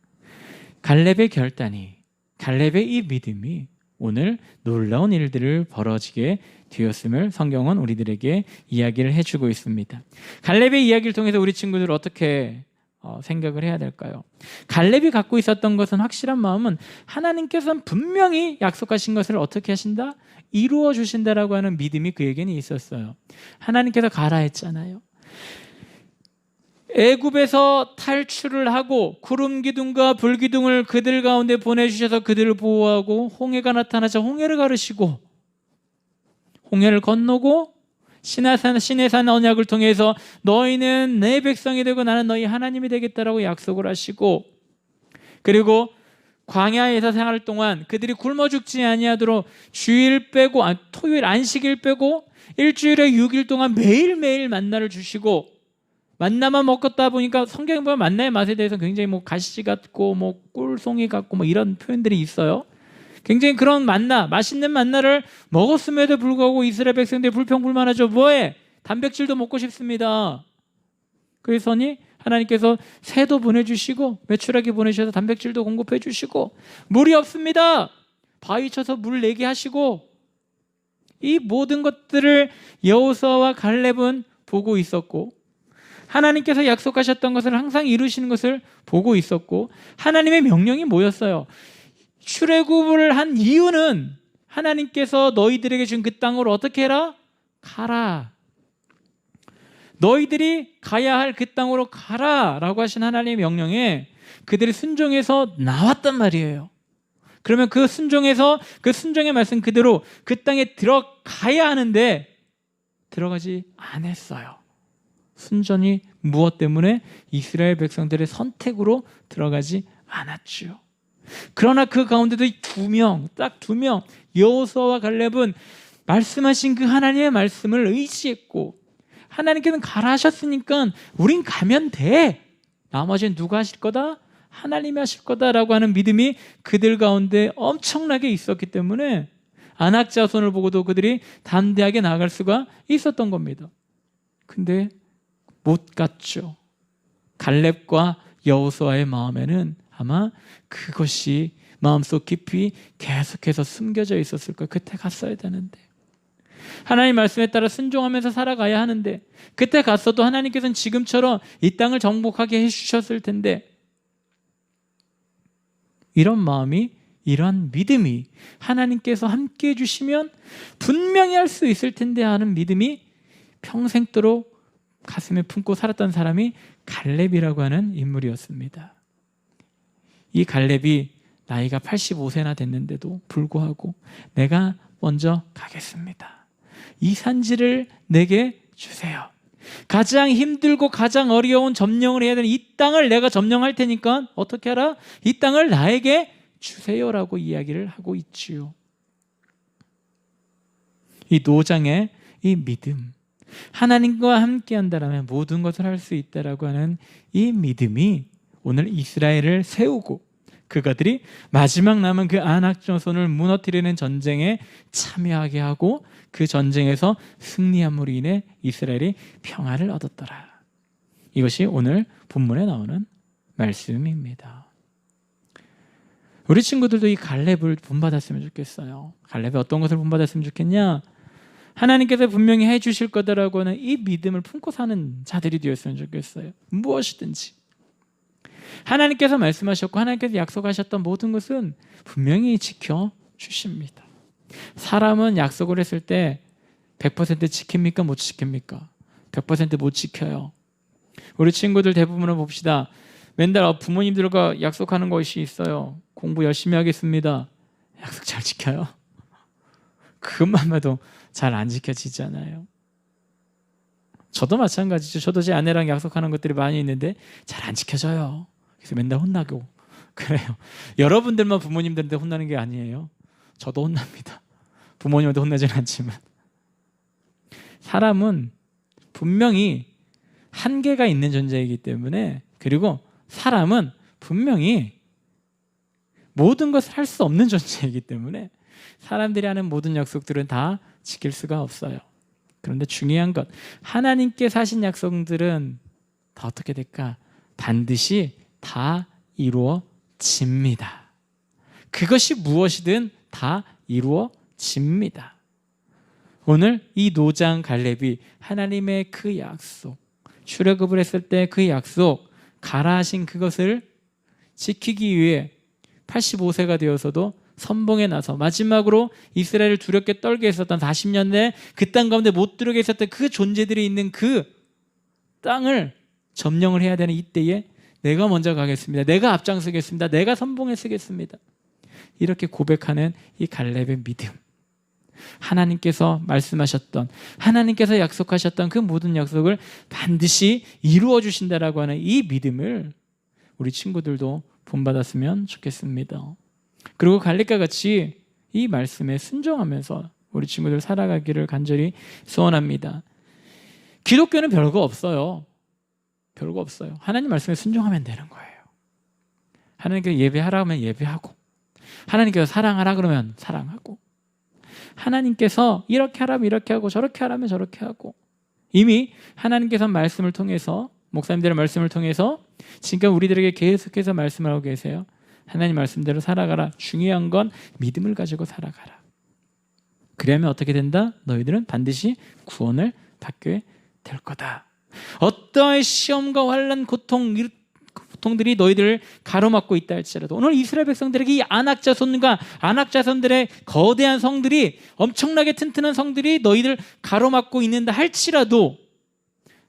Speaker 2: 갈렙의 결단이, 갈렙의 이 믿음이 오늘 놀라운 일들을 벌어지게 되었음을 성경은 우리들에게 이야기를 해주고 있습니다. 갈렙의 이야기를 통해서 우리 친구들 어떻게 생각을 해야 될까요? 갈렙이 갖고 있었던 것은 확실한 마음은 하나님께서는 분명히 약속하신 것을 어떻게 하신다? 이루어 주신다라고 하는 믿음이 그에게는 있었어요. 하나님께서 가라 했잖아요. 애굽에서 탈출을 하고 구름 기둥과 불 기둥을 그들 가운데 보내주셔서 그들을 보호하고 홍해가 나타나서 홍해를 가르시고 홍해를 건너고 시내산 언약을 통해서 너희는 내 백성이 되고 나는 너희 하나님이 되겠다라고 약속을 하시고 그리고 광야에서 생활 동안 그들이 굶어 죽지 아니하도록 주일 빼고 토요일 안식일 빼고 일주일에 6일 동안 매일매일 만나를 주시고 만나만 먹었다 보니까 성경에 보면 만나의 맛에 대해서 굉장히 가시 같고 꿀송이 같고 이런 표현들이 있어요. 굉장히 그런 만나, 맛있는 만나를 먹었음에도 불구하고 이스라엘 백성들이 불평불만하죠. 뭐해? 단백질도 먹고 싶습니다. 그래서니 하나님께서 새도 보내주시고 메추라기 보내셔서 단백질도 공급해 주시고 물이 없습니다. 바위 쳐서 물 내게 하시고 이 모든 것들을 여호수아와 갈렙은 보고 있었고 하나님께서 약속하셨던 것을 항상 이루시는 것을 보고 있었고 하나님의 명령이 뭐였어요? 출애굽을 한 이유는 하나님께서 너희들에게 준 그 땅으로 어떻게 해라? 가라. 너희들이 가야 할 그 땅으로 가라라고 하신 하나님의 명령에 그들이 순종해서 나왔단 말이에요. 그러면 그 순종의 말씀 그대로 그 땅에 들어가야 하는데 들어가지 않았어요. 순전히 무엇 때문에? 이스라엘 백성들의 선택으로 들어가지 않았죠. 그러나 그 가운데도 딱 두 명 여호수아와 갈렙은 말씀하신 그 하나님의 말씀을 의지했고 하나님께서는 가라 하셨으니까 우린 가면 돼. 나머지는 누가 하실 거다? 하나님이 하실 거다라고 하는 믿음이 그들 가운데 엄청나게 있었기 때문에 아낙 자손을 보고도 그들이 담대하게 나아갈 수가 있었던 겁니다. 근데 못 갔죠. 갈렙과 여호수아의 마음에는 아마 그것이 마음속 깊이 계속해서 숨겨져 있었을 거예요. 그때 갔어야 되는데 하나님 말씀에 따라 순종하면서 살아가야 하는데 그때 갔어도 하나님께서는 지금처럼 이 땅을 정복하게 해주셨을 텐데 이런 마음이 이러한 믿음이 하나님께서 함께 해주시면 분명히 할 수 있을 텐데 하는 믿음이 평생도록 가슴에 품고 살았던 사람이 갈렙이라고 하는 인물이었습니다. 이 갈렙이 나이가 85세나 됐는데도 불구하고 내가 먼저 가겠습니다. 이 산지를 내게 주세요. 가장 힘들고 가장 어려운 점령을 해야 되는 이 땅을 내가 점령할 테니까 어떻게 하라? 이 땅을 나에게 주세요라고 이야기를 하고 있지요. 이 노장의 이 믿음, 하나님과 함께 한다면 모든 것을 할 수 있다라고 하는 이 믿음이 오늘 이스라엘을 세우고 그가들이 마지막 남은 그 아낙 자손을 무너뜨리는 전쟁에 참여하게 하고 그 전쟁에서 승리함으로 인해 이스라엘이 평화를 얻었더라. 이것이 오늘 본문에 나오는 말씀입니다. 우리 친구들도 이 갈렙을 본받았으면 좋겠어요. 갈렙이 어떤 것을 본받았으면 좋겠냐? 하나님께서 분명히 해주실 거다라고 하는 이 믿음을 품고 사는 자들이 되었으면 좋겠어요. 무엇이든지 하나님께서 말씀하셨고 하나님께서 약속하셨던 모든 것은 분명히 지켜주십니다. 사람은 약속을 했을 때 100% 지킵니까? 못 지킵니까? 100% 못 지켜요. 우리 친구들 대부분을 봅시다. 맨날 부모님들과 약속하는 것이 있어요. 공부 열심히 하겠습니다. 약속 잘 지켜요? 그것만 봐도 잘 안 지켜지잖아요. 저도 마찬가지죠. 저도 제 아내랑 약속하는 것들이 많이 있는데 잘 안 지켜져요. 그래서 맨날 혼나고 그래요. 여러분들만 부모님들한테 혼나는 게 아니에요. 저도 혼납니다. 부모님한테 혼나진 않지만 사람은 분명히 한계가 있는 존재이기 때문에, 그리고 사람은 분명히 모든 것을 할 수 없는 존재이기 때문에 사람들이 하는 모든 약속들은 다 지킬 수가 없어요. 그런데 중요한 것, 하나님께서 하신 약속들은 다 어떻게 될까? 반드시 다 이루어집니다. 그것이 무엇이든 다 이루어집니다. 오늘 이 노장 갈렙이 하나님의 그 약속, 출애굽을 했을 때 그 약속, 가라 하신 그것을 지키기 위해 85세가 되어서도 선봉에 나서 마지막으로 이스라엘을 두렵게 떨게 했었던 40년 내 그 땅 가운데 못 들어오게 했었던 그 존재들이 있는 그 땅을 점령을 해야 되는 이때에 내가 먼저 가겠습니다. 내가 앞장서겠습니다. 내가 선봉에 서겠습니다. 이렇게 고백하는 이 갈렙의 믿음, 하나님께서 말씀하셨던, 하나님께서 약속하셨던 그 모든 약속을 반드시 이루어 주신다라고 하는 이 믿음을 우리 친구들도 본받았으면 좋겠습니다. 그리고 갈렙과 같이 이 말씀에 순종하면서 우리 친구들 살아가기를 간절히 소원합니다. 기독교는 별거 없어요. 별거 없어요. 하나님 말씀에 순종하면 되는 거예요. 하나님께서 예배하라 하면 예배하고, 하나님께서 사랑하라 그러면 사랑하고, 하나님께서 이렇게 하라면 이렇게 하고 저렇게 하라면 저렇게 하고, 이미 하나님께서 말씀을 통해서, 목사님들의 말씀을 통해서 지금 우리들에게 계속해서 말씀을 하고 계세요. 하나님 말씀대로 살아가라. 중요한 건 믿음을 가지고 살아가라. 그러면 어떻게 된다? 너희들은 반드시 구원을 받게 될 거다. 어떠한 시험과 환난, 고통들이 너희들을 가로막고 있다 할지라도, 오늘 이스라엘 백성들에게 이 아낙 자손들의 거대한 성들이, 엄청나게 튼튼한 성들이 너희들 가로막고 있는다 할지라도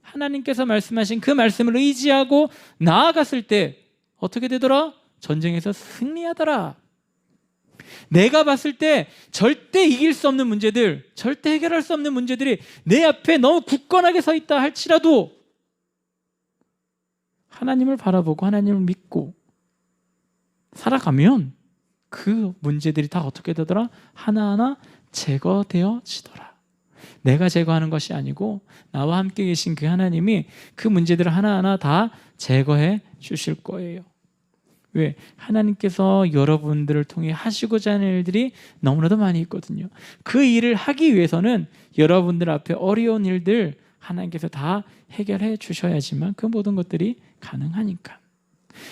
Speaker 2: 하나님께서 말씀하신 그 말씀을 의지하고 나아갔을 때 어떻게 되더라? 전쟁에서 승리하더라. 내가 봤을 때 절대 이길 수 없는 문제들, 절대 해결할 수 없는 문제들이 내 앞에 너무 굳건하게 서 있다 할지라도 하나님을 바라보고 하나님을 믿고 살아가면 그 문제들이 다 어떻게 되더라? 하나하나 제거되어지더라. 내가 제거하는 것이 아니고 나와 함께 계신 그 하나님이 그 문제들을 하나하나 다 제거해 주실 거예요. 왜? 하나님께서 여러분들을 통해 하시고자 하는 일들이 너무나도 많이 있거든요. 그 일을 하기 위해서는 여러분들 앞에 어려운 일들 하나님께서 다 해결해 주셔야지만 그 모든 것들이 가능하니까.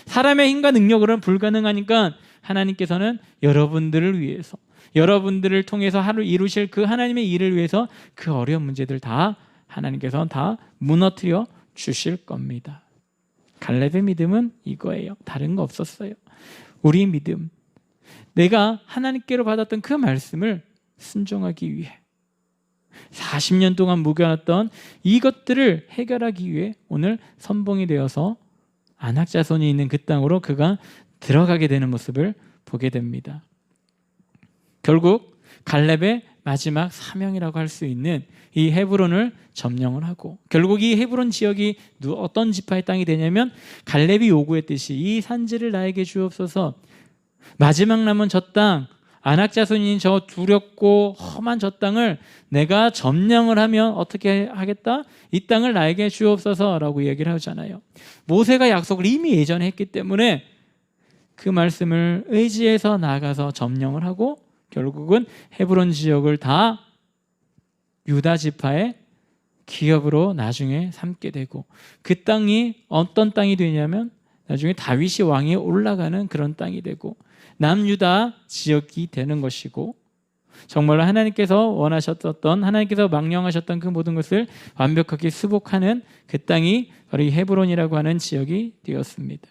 Speaker 2: 사람의 힘과 능력으로는 불가능하니까 하나님께서는 여러분들을 위해서, 여러분들을 통해서 하루 이루실 그 하나님의 일을 위해서 그 어려운 문제들 다 하나님께서는 다 무너뜨려 주실 겁니다. 갈렙의 믿음은 이거예요. 다른 거 없었어요. 우리 믿음, 내가 하나님께로 받았던 그 말씀을 순종하기 위해 40년 동안 묵여놨던 이것들을 해결하기 위해 오늘 선봉이 되어서 아낙 자손이 있는 그 땅으로 그가 들어가게 되는 모습을 보게 됩니다. 결국 갈렙의 마지막 사명이라고 할 수 있는 이 헤브론을 점령을 하고, 결국 이 헤브론 지역이 어떤 지파의 땅이 되냐면 갈렙이 요구했듯이 이 산지를 나에게 주옵소서, 마지막 남은 저 땅, 아낙 자손인 저 두렵고 험한 저 땅을 내가 점령을 하면 어떻게 하겠다? 이 땅을 나에게 주옵소서라고 얘기를 하잖아요. 모세가 약속을 이미 예전에 했기 때문에 그 말씀을 의지해서 나가서 점령을 하고, 결국은 헤브론 지역을 다 유다 지파의 기업으로 나중에 삼게 되고, 그 땅이 어떤 땅이 되냐면 나중에 다윗이 왕위에 올라가는 그런 땅이 되고 남유다 지역이 되는 것이고, 정말로 하나님께서 원하셨던, 하나님께서 망령하셨던 그 모든 것을 완벽하게 수복하는 그 땅이 바로 이 헤브론이라고 하는 지역이 되었습니다.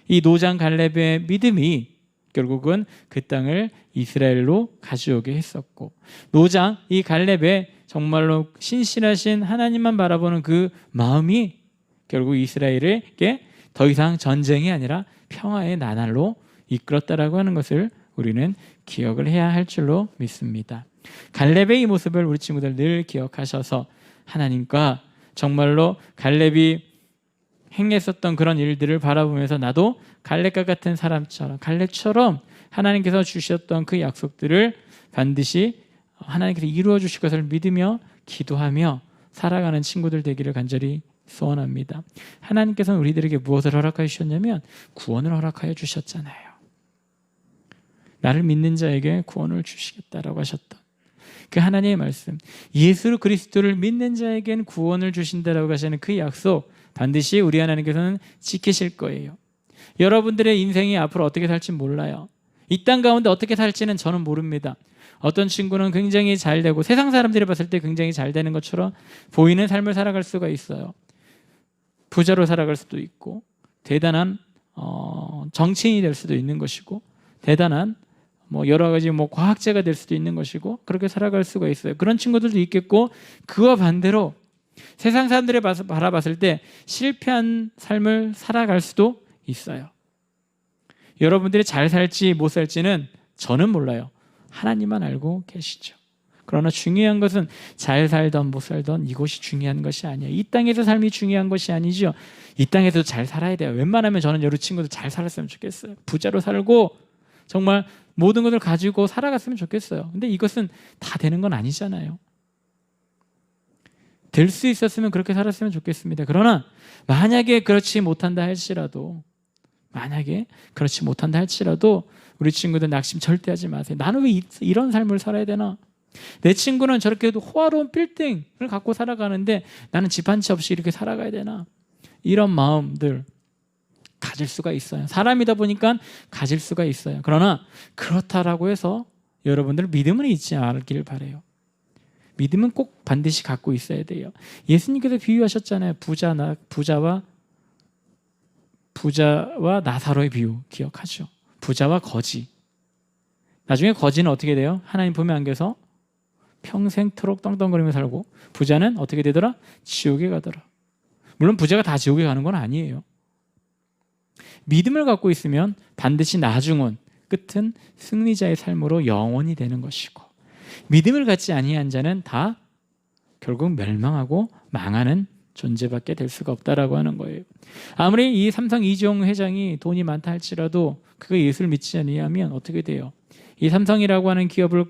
Speaker 2: 이 노장 갈렙의 믿음이 결국은 그 땅을 이스라엘로 가져오게 했었고, 노장 이 갈렙의 정말로 신실하신 하나님만 바라보는 그 마음이 결국 이스라엘에게 더 이상 전쟁이 아니라 평화의 나날로 이끌었다라고 하는 것을 우리는 기억을 해야 할 줄로 믿습니다. 갈렙의 이 모습을 우리 친구들 늘 기억하셔서 하나님과 정말로 갈렙이 행했었던 그런 일들을 바라보면서 나도 갈렙과 같은 사람처럼, 갈렙처럼 하나님께서 주셨던 그 약속들을 반드시 하나님께서 이루어 주실 것을 믿으며 기도하며 살아가는 친구들 되기를 간절히 소원합니다. 하나님께서는 우리들에게 무엇을 허락하여 주셨냐면 구원을 허락하여 주셨잖아요. 나를 믿는 자에게 구원을 주시겠다라고 하셨던 그 하나님의 말씀, 예수 그리스도를 믿는 자에게는 구원을 주신다라고 하시는 그 약속, 반드시 우리 하나님께서는 지키실 거예요. 여러분들의 인생이 앞으로 어떻게 살지 몰라요. 이 땅 가운데 어떻게 살지는 저는 모릅니다. 어떤 친구는 굉장히 잘 되고 세상 사람들이 봤을 때 굉장히 잘 되는 것처럼 보이는 삶을 살아갈 수가 있어요. 부자로 살아갈 수도 있고, 대단한 정치인이 될 수도 있는 것이고, 대단한 여러 가지 과학자가 될 수도 있는 것이고, 그렇게 살아갈 수가 있어요. 그런 친구들도 있겠고, 그와 반대로 세상 사람들이 바라봤을 때 실패한 삶을 살아갈 수도 있어요. 여러분들이 잘 살지 못 살지는 저는 몰라요. 하나님만 알고 계시죠. 그러나 중요한 것은 잘 살던 못 살던 이것이 중요한 것이 아니에요. 이 땅에서 삶이 중요한 것이 아니죠. 이 땅에서도 잘 살아야 돼요. 웬만하면 저는 여러 친구들 잘 살았으면 좋겠어요. 부자로 살고 정말 모든 것을 가지고 살아갔으면 좋겠어요. 근데 이것은 다 되는 건 아니잖아요. 될 수 있었으면 그렇게 살았으면 좋겠습니다. 그러나 만약에 그렇지 못한다 할지라도, 우리 친구들 낙심 절대 하지 마세요. 나는 왜 이런 삶을 살아야 되나? 내 친구는 저렇게 호화로운 빌딩을 갖고 살아가는데 나는 집 한 채 없이 이렇게 살아가야 되나? 이런 마음들 가질 수가 있어요. 사람이다 보니까 가질 수가 있어요. 그러나 그렇다라고 해서 여러분들 믿음은 잊지 않길 바라요. 믿음은 꼭 반드시 갖고 있어야 돼요. 예수님께서 비유하셨잖아요. 부자와 나사로의 비유 기억하죠? 부자와 거지. 나중에 거지는 어떻게 돼요? 하나님 품에 안겨서 평생토록 떵떵거리며 살고, 부자는 어떻게 되더라? 지옥에 가더라. 물론 부자가 다 지옥에 가는 건 아니에요. 믿음을 갖고 있으면 반드시 나중은 끝은 승리자의 삶으로 영원히 되는 것이고, 믿음을 갖지 아니한 자는 다 결국 멸망하고 망하는 존재밖에 될 수가 없다라고 하는 거예요. 아무리 이 삼성 이재용 회장이 돈이 많다 할지라도 그가 예수를 믿지 아니하면 어떻게 돼요? 이 삼성이라고 하는 기업을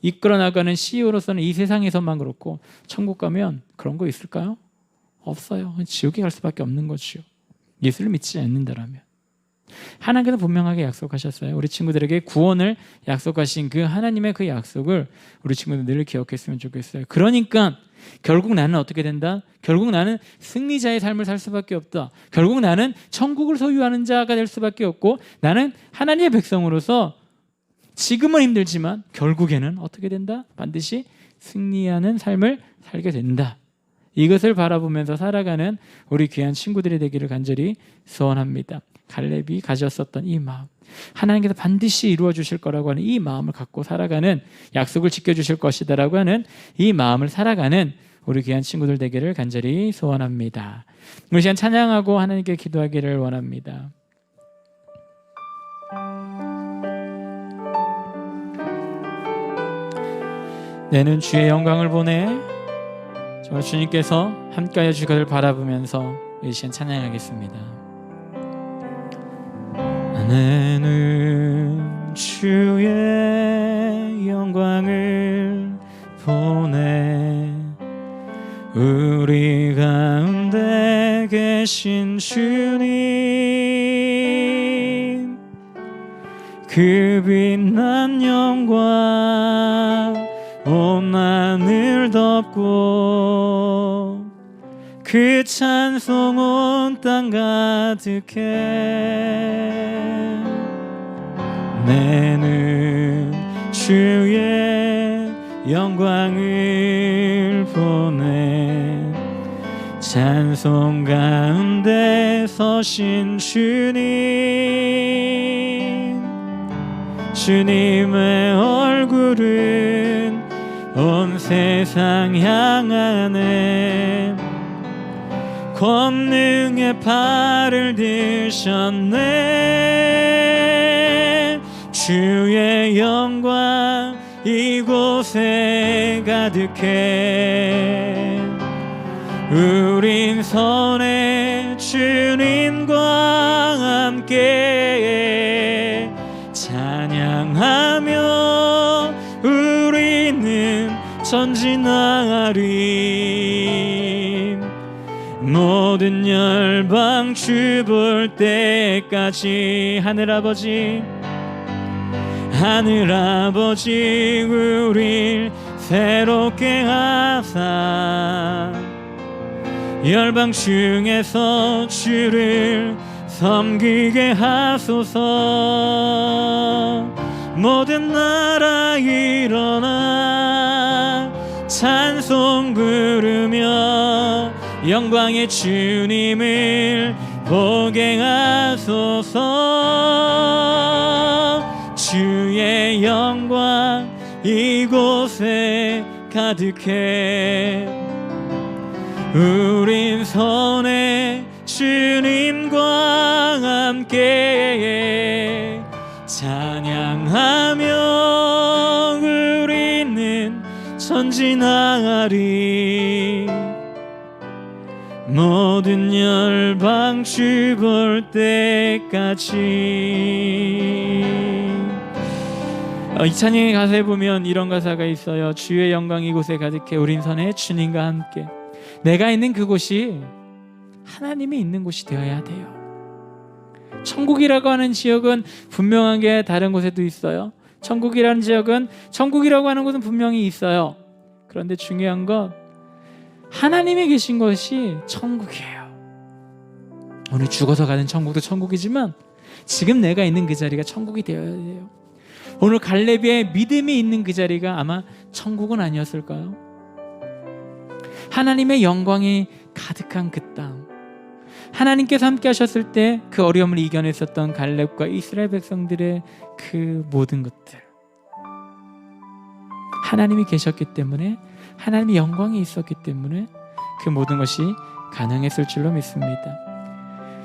Speaker 2: 이끌어 나가는 CEO로서는 이 세상에서만 그렇고, 천국 가면 그런 거 있을까요? 없어요. 지옥에 갈 수밖에 없는 거죠. 예수를 믿지 않는다라면. 하나님께서 분명하게 약속하셨어요. 우리 친구들에게 구원을 약속하신 그 하나님의 그 약속을 우리 친구들 늘 기억했으면 좋겠어요. 그러니까 결국 나는 어떻게 된다? 결국 나는 승리자의 삶을 살 수밖에 없다. 결국 나는 천국을 소유하는 자가 될 수밖에 없고, 나는 하나님의 백성으로서 지금은 힘들지만 결국에는 어떻게 된다? 반드시 승리하는 삶을 살게 된다. 이것을 바라보면서 살아가는 우리 귀한 친구들이 되기를 간절히 소원합니다. 갈렙이 가졌었던 이 마음, 하나님께서 반드시 이루어 주실 거라고 하는 이 마음을 갖고 살아가는, 약속을 지켜주실 것이다라고 하는 이 마음을 살아가는 우리 귀한 친구들 되기를 간절히 소원합니다. 우리 시간 찬양하고 하나님께 기도하기를 원합니다. 내는 주의 영광을 보내. 정말 주님께서 함께하여 주기를 바라보면서 이 시간 찬양하겠습니다. 내는 주의 영광을 보내. 우리 가운데 계신 주님, 그 빛난 영광 온 하늘 덮고 그 찬송 온 땅 가득해. 내는 주의 영광을 보내. 찬송 가운데 서신 주님, 주님의 얼굴은 온 세상 향하네. 권능의 팔을 드셨네. 주의 영광 이곳에 가득해. 우린 선해 주님과 함께 찬양하며 우리는 전진하리. 모든 열방 주 볼 때까지. 하늘아버지, 하늘아버지, 우릴 새롭게 하사 열방 중에서 주를 섬기게 하소서. 모든 나라 일어나 찬송 부르며 영광의 주님을 보게 하소서. 주의 영광 이곳에 가득해. 우린 선해 주님과 함께 찬양하며 우리는 전진하리. 모든 열방 주 볼 때까지. 이 찬양의 가사에 보면 이런 가사가 있어요. 주의 영광 이곳에 가득해. 우린 선해 주님과 함께. 내가 있는 그곳이 하나님이 있는 곳이 되어야 돼요. 천국이라고 하는 지역은 분명하게 다른 곳에도 있어요. 천국이라는 지역은, 천국이라고 하는 곳은 분명히 있어요. 그런데 중요한 건 하나님이 계신 것이 천국이에요. 오늘 죽어서 가는 천국도 천국이지만 지금 내가 있는 그 자리가 천국이 되어야 돼요. 오늘 갈렙의 믿음이 있는 그 자리가 아마 천국은 아니었을까요? 하나님의 영광이 가득한 그 땅, 하나님께서 함께 하셨을 때 그 어려움을 이겨냈었던 갈렙과 이스라엘 백성들의 그 모든 것들, 하나님이 계셨기 때문에, 하나님의 영광이 있었기 때문에 그 모든 것이 가능했을 줄로 믿습니다.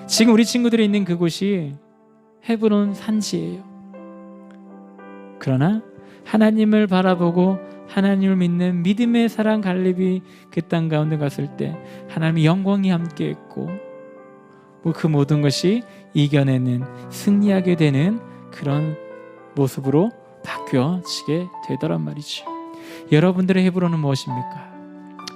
Speaker 2: 지금 우리 친구들이 있는 그곳이 헤브론 산지예요. 그러나 하나님을 바라보고 하나님을 믿는 믿음의 사랑 갈렙이 그 땅 가운데 갔을 때 하나님의 영광이 함께했고, 그 모든 것이 이겨내는, 승리하게 되는 그런 모습으로 바뀌어지게 되더란 말이죠. 여러분들의 헤브론은 무엇입니까?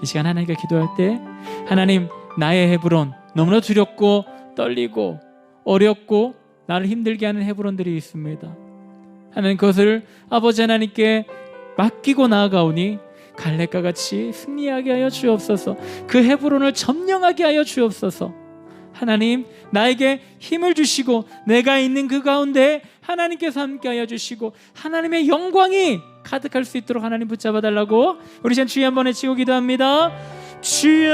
Speaker 2: 이 시간 하나님께 기도할 때, 하나님, 나의 헤브론, 너무나 두렵고 떨리고 어렵고 나를 힘들게 하는 헤브론들이 있습니다. 하나님, 그것을 아버지 하나님께 맡기고 나아가오니 갈렙과 같이 승리하게 하여 주옵소서. 그 헤브론을 점령하게 하여 주옵소서. 하나님, 나에게 힘을 주시고 내가 있는 그 가운데 하나님께서 함께 하여 주시고 하나님의 영광이 가득할 수 있도록 하나님 붙잡아 달라고 우리 지금 주여 한번 외치고 기도합니다. 주여,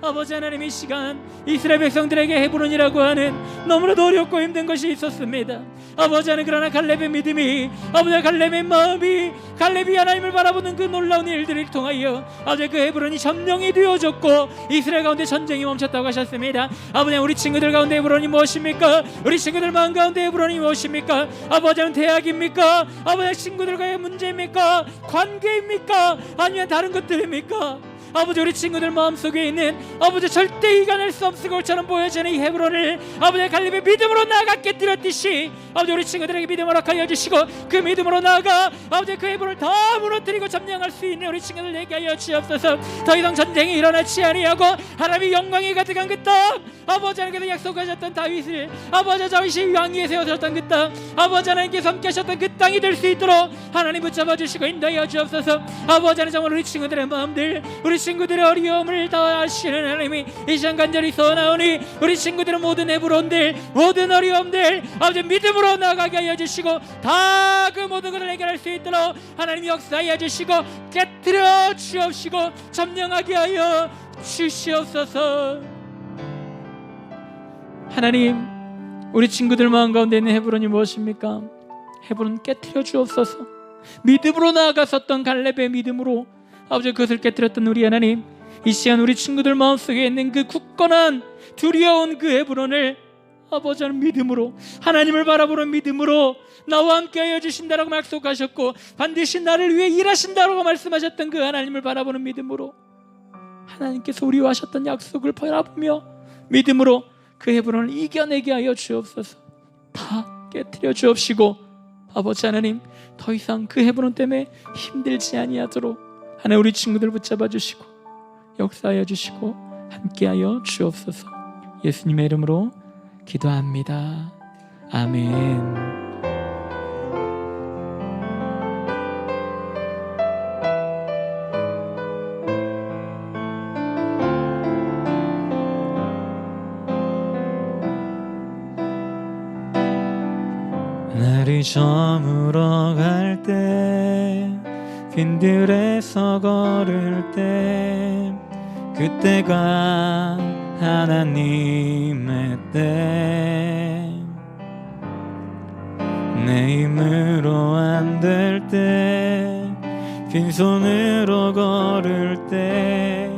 Speaker 2: 아버지 하나님, 이 시간 이스라엘 백성들에게 헤브론이라고 하는 너무나도 어렵고 힘든 것이 있었습니다. 아버지 하나님, 그러나 갈렙의 믿음이, 아버지 갈렙의 마음이, 갈렙이 하나님을 바라보는 그 놀라운 일들을 통하여 아버지 그 헤브론이 점령이 되어졌고 이스라엘 가운데 전쟁이 멈췄다고 하셨습니다. 아버지, 우리 친구들 가운데 헤브론이 무엇입니까? 우리 친구들 마음 가운데 헤브론이 무엇입니까? 아버지는 대학입니까? 아버지 친구들과의 문제입니까? 관계입니까? 아니면 다른 것들입니까? 아버지, 우리 친구들 마음속에 있는 아버지 절대 이겨낼 수 없을 것처럼 보여지는 이 헤브론을 아버지 갈렙의 믿음으로 나아가 깨뜨렸듯이 아버지 우리 친구들에게 믿음을 허락하여 주시고 그 믿음으로 나아가 아버지 그 헤브론을 다 무너뜨리고 점령할 수 있는 우리 친구들 되게 하여 주옵소서. 더 이상 전쟁이 일어나지 아니하고 하나님의 영광이 가득한 그 땅, 아버지 하나님께서 약속하셨던 다윗을, 아버지 다윗이 왕위에 세워졌던 그 땅, 아버지 하나님께서 함께 하셨던 그 땅이 될 수 있도록 하나님 붙잡아 주시고 인도하여 주옵소서. 아버지 하나님, 정말 우리 친구들의 마음들, 우리 친구들의 어려움을 다 아시는 하나님이 이 시간 간절히 서나오니 우리 친구들의 모든 헤브론들, 모든 어려움들 아버지 믿음으로 나아가게 하여 주시고 다 그 모든 것을 해결할 수 있도록 하나님이 역사하여 주시고 깨뜨려 주옵시고 점령하게 하여 주시옵소서. 하나님, 우리 친구들 마음 가운데 있는 헤브론이 무엇입니까? 헤브론 깨뜨려 주옵소서. 믿음으로 나아갔었던 갈렙의 믿음으로 아버지 그것을 깨뜨렸던 우리 하나님, 이 시간 우리 친구들 마음속에 있는 그 굳건한 두려운 그 헤브론을 아버지는 믿음으로, 하나님을 바라보는 믿음으로 나와 함께 하여 주신다라고 약속하셨고 반드시 나를 위해 일하신다라고 말씀하셨던 그 하나님을 바라보는 믿음으로 하나님께서 우리와 하셨던 약속을 바라보며 믿음으로 그 헤브론을 이겨내게 하여 주옵소서. 다 깨뜨려 주옵시고 아버지 하나님, 더 이상 그 헤브론 때문에 힘들지 아니하도록 하나님 우리 친구들 붙잡아 주시고 역사하여 주시고 함께하여 주옵소서. 예수님의 이름으로 기도합니다. 아멘. 날이 저물어 갈 때, 빈들에서 걸을 때, 그때가 하나님의 때, 내 힘으로 안 될 때, 빈손으로 걸을 때,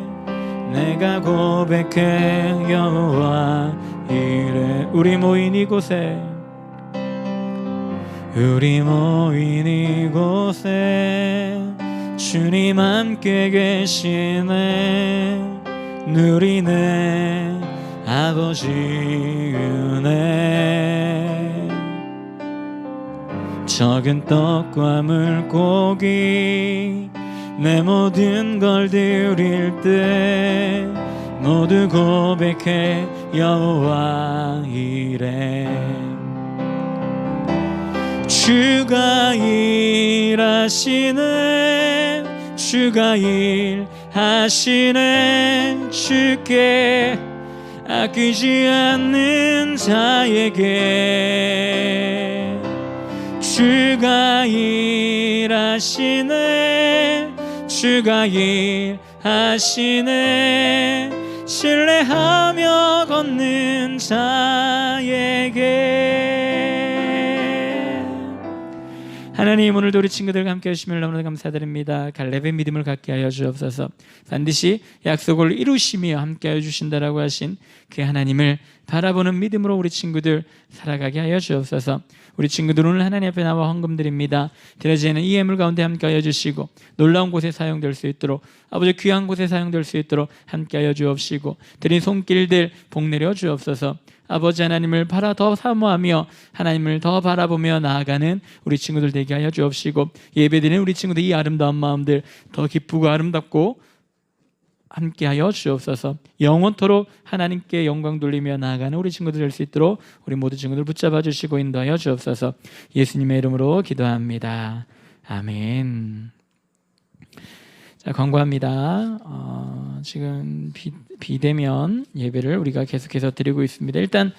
Speaker 2: 내가 고백해 여호와 이래. 우리 모인 이곳에, 우리 모인 이곳에 주님 함께 계시네. 누리네 아버지 은혜. 적은 떡과 물고기 내 모든 걸 드릴 때 모두 고백해 여호와 이래. 주가 일하시네, 주가 일하시네. 주께 아끼지 않는 자에게 주가 일하시네, 주가 일하시네. 신뢰하며 걷는 자에게. 하나님, 오늘도 우리 친구들과 함께 해주시면 너무나 감사드립니다. 갈렙의 믿음을 갖게 하여 주옵소서. 반드시 약속을 이루시며 함께 하여 주신다라고 하신 그 하나님을 바라보는 믿음으로 우리 친구들 살아가게 하여 주옵소서. 우리 친구들 오늘 하나님 앞에 나와 헌금드립니다. 드려지는 이 예물 가운데 함께 하여 주시고 놀라운 곳에 사용될 수 있도록, 아버지 귀한 곳에 사용될 수 있도록 함께 하여 주옵시고 드린 손길들 복내려 주옵소서. 아버지 하나님을 더 사모하며 하나님을 더 바라보며 나아가는 우리 친구들 되게 하여 주옵시고, 예배드리는 우리 친구들 이 아름다운 마음들 더 기쁘고 아름답고 함께하여 주옵소서. 영원토록 하나님께 영광 돌리며 나아가는 우리 친구들 될 수 있도록 우리 모두 친구들 붙잡아 주시고 인도하여 주옵소서. 예수님의 이름으로 기도합니다. 아멘. 자, 광고합니다. 지금 비대면 예배를 우리가 계속해서 드리고 있습니다. 일단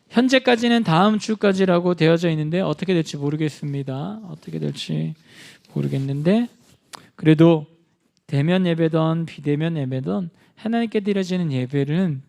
Speaker 2: 현재까지는 다음 주까지라고 되어져 있는데 어떻게 될지 모르겠습니다. 어떻게 될지 모르겠는데 그래도 대면 예배든 비대면 예배든 하나님께 드려지는 예배는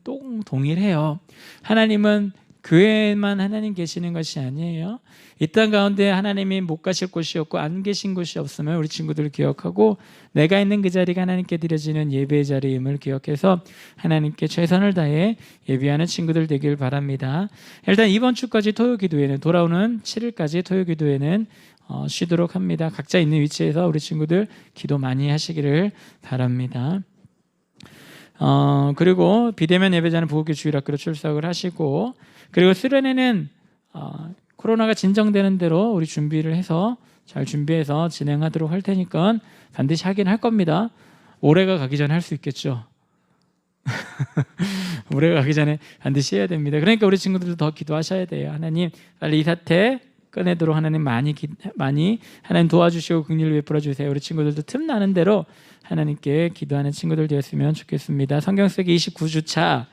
Speaker 2: 동일해요. 하나님은 교회에만 하나님 계시는 것이 아니에요. 이 땅 가운데 하나님이 못 가실 곳이 없고 안 계신 곳이 없으면 우리 친구들을 기억하고 내가 있는 그 자리가 하나님께 드려지는 예배의 자리임을 기억해서 하나님께 최선을 다해 예배하는 친구들 되길 바랍니다. 일단 이번 주까지 토요기도회는 돌아오는 7일까지 토요기도회는 쉬도록 합니다. 각자 있는 위치에서 우리 친구들 기도 많이 하시기를 바랍니다. 그리고 비대면 예배자는 부흥교 주일학교로 출석을 하시고, 그리고 수련회는 코로나가 진정되는 대로 우리 준비를 해서 잘 준비해서 진행하도록 할 테니까 반드시 하긴 할 겁니다. 올해가 가기 전에 할 수 있겠죠. 올해가 가기 전에 반드시 해야 됩니다. 그러니까 우리 친구들도 더 기도하셔야 돼요. 하나님 빨리 이 사태 꺼내도록 하나님 많이 하나님 도와주시고 긍휼을 베풀어 주세요. 우리 친구들도 틈나는 대로 하나님께 기도하는 친구들 되었으면 좋겠습니다. 성경 쓰기 29주차,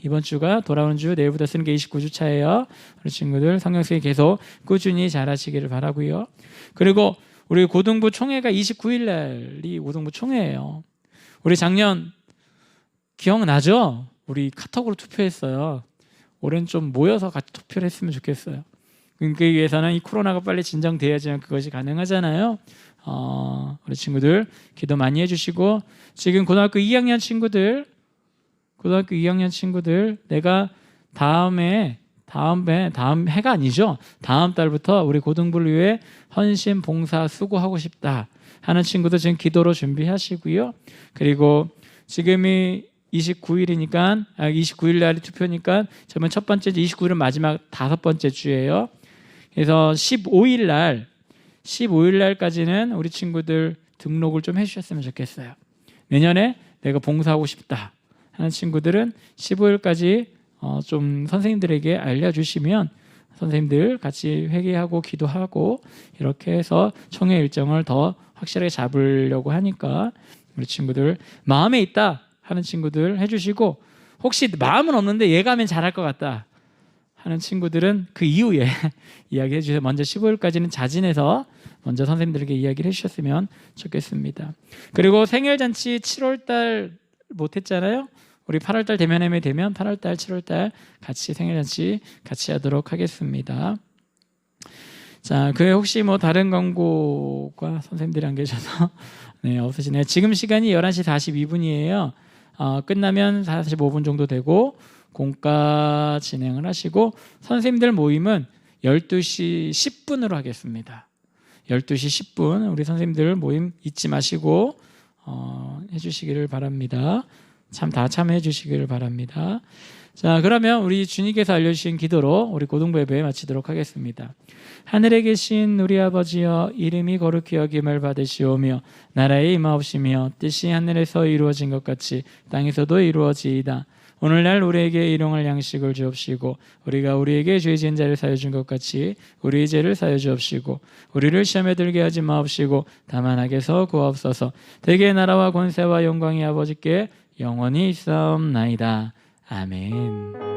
Speaker 2: 이번 주가 돌아오는 주 내일부터 쓰는 게 29주차예요. 우리 친구들 성경 쓰기 계속 꾸준히 잘하시기를 바라고요. 그리고 우리 고등부 총회가 29일 날이 고등부 총회예요. 우리 작년 기억나죠? 우리 카톡으로 투표했어요. 올해는 좀 모여서 같이 투표를 했으면 좋겠어요. 그러기 위해서는 이 코로나가 빨리 진정돼야지만 그것이 가능하잖아요. 우리 친구들 기도 많이 해주시고, 지금 고등학교 2학년 친구들 내가 다음 해가 아니죠. 다음 달부터 우리 고등부를 위해 헌신 봉사 수고하고 싶다 하는 친구들 지금 기도로 준비하시고요. 그리고 지금이 29일 날이 투표니까 저번 첫 번째 주 29일은 마지막 5번째 주예요. 그래서 15일 날까지는 우리 친구들 등록을 좀 해주셨으면 좋겠어요. 내년에 내가 봉사하고 싶다 하는 친구들은 15일까지 좀 선생님들에게 알려주시면 선생님들 같이 회개하고 기도하고 이렇게 해서 총회 일정을 더 확실하게 잡으려고 하니까 우리 친구들 마음에 있다 하는 친구들 해주시고, 혹시 마음은 없는데 얘가 하면 잘할 것 같다 하는 친구들은 그 이후에 이야기해 주세요. 먼저 15일까지는 자진해서 먼저 선생님들에게 이야기를 해주셨으면 좋겠습니다. 그리고 생일잔치 7월달 못했잖아요. 우리 8월달 대면회매 되면 8월달 7월달 같이 생일잔치 같이 하도록 하겠습니다. 자, 그 혹시 뭐 다른 광고가 선생님들이 안 계셔서 네, 없으시네요. 지금 시간이 11시 42분이에요. 끝나면 45분 정도 되고 공과 진행을 하시고, 선생님들 모임은 12시 10분으로 하겠습니다. 12시 10분 우리 선생님들 모임 잊지 마시고 해주시기를 바랍니다. 다 참여해 주시기를 바랍니다. 자, 그러면 우리 주님께서 알려주신 기도로 우리 고등부 예배 마치도록 하겠습니다. 하늘에 계신 우리 아버지여, 이름이 거룩히 여김을 받으시오며 나라에 임하옵시며 뜻이 하늘에서 이루어진 것 같이 땅에서도 이루어지이다. 오늘날 우리에게 일용할 양식을 주옵시고, 우리가 우리에게 죄 지은 자를 사여 준 것 같이 우리의 죄를 사여 주옵시고, 우리를 시험에 들게 하지 마옵시고 다만 악에서 구하옵소서. 대개의 나라와 권세와 영광이 아버지께 영원히 있사옵나이다. 아멘.